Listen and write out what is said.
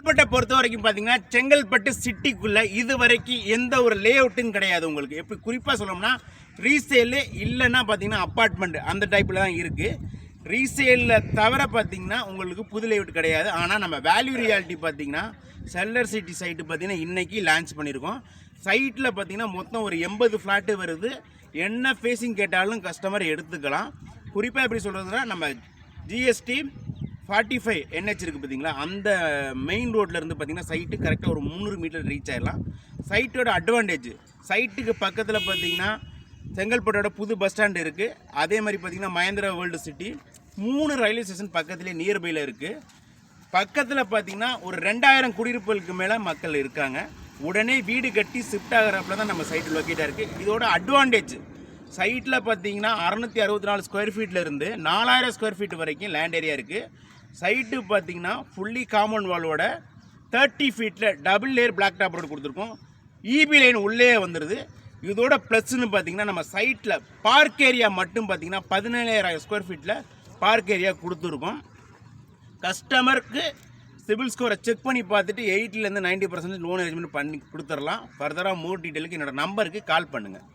செங்கல்பட்டை பொறுத்த வரைக்கும் பார்த்தீங்கன்னா செங்கல்பட்டு சிட்டிக்குள்ளே இது வரைக்கும் எந்த ஒரு லே அவுட்டும் கிடையாது உங்களுக்கு. எப்படி குறிப்பாக சொல்லணும்னா ரீசேலு இல்லைன்னா பார்த்தீங்கன்னா அப்பார்ட்மெண்ட் அந்த டைப்பில் தான் இருக்குது. ரீசேலில் தவிர பார்த்தீங்கன்னா உங்களுக்கு புது லே அவுட் கிடையாது. ஆனால் நம்ம வேல்யூ ரியாலிட்டி பார்த்தீங்கன்னா செல்லர் சிட்டி சைட்டு பார்த்தீங்கன்னா இன்றைக்கி லான்ச் பண்ணியிருக்கோம். சைட்டில் பார்த்தீங்கன்னா மொத்தம் ஒரு 80 ஃப்ளாட்டு வருது. என்ன ஃபேஸிங் கேட்டாலும் கஸ்டமர் எடுத்துக்கலாம். குறிப்பாக எப்படி சொல்கிறதுனா நம்ம ஜிஎஸ்டி 45 NH இருக்குது பார்த்தீங்களா, அந்த மெயின் ரோட்லேருந்து பார்த்தீங்கன்னா சைட்டு கரெக்டாக ஒரு 300 மீட்டர் ரீச் ஆகிடலாம். சைட்டோட அட்வான்டேஜ் சைட்டுக்கு பக்கத்தில் பார்த்தீங்கன்னா செங்கல்பட்டோட புது பஸ் ஸ்டாண்டு இருக்குது. அதே மாதிரி பார்த்தீங்கன்னா Mahindra world city 3 railway station பக்கத்துலேயே நியர்பையில் இருக்குது. பக்கத்தில் பார்த்தீங்கன்னா ஒரு 2000 குடியிருப்புகளுக்கு மேலே மக்கள் இருக்காங்க. உடனே வீடு கட்டி ஷிஃப்ட் ஆகிறப்பல தான் நம்ம சைட்டு லொக்கேட்டாக இருக்குது. இதோட அட்வான்டேஜ் சைட்டில் பார்த்தீங்கன்னா 664 ஸ்கொயர் ஃபீட்லேருந்து 4000 ஸ்கொயர் ஃபீட் வரைக்கும் லேண்ட் ஏரியா இருக்குது. சைட்டு பார்த்தீங்கன்னா ஃபுல்லி காம்பவுண்ட் வாலோட 30 ஃபீட்டில் double layer black top road கொடுத்துருக்கோம். இபி லைன் உள்ளே வந்துடுது. இதோட ப்ளஸ்ன்னு பார்த்தீங்கன்னா நம்ம சைட்டில் பார்க் ஏரியா மட்டும் பார்த்தீங்கன்னா 17000 ஸ்கொயர் ஃபீட்டில் பார்க் ஏரியா கொடுத்துருக்கோம். கஸ்டமருக்கு சிபில் ஸ்கோரை செக் பண்ணி பார்த்துட்டு 80% 90% லோன் அரேஞ்ச்மெண்ட் பண்ணி கொடுத்துடலாம். ஃபர்தராக மோர் டீட்டெயிலுக்கு என்னோடய நம்பருக்கு கால் பண்ணுங்கள்.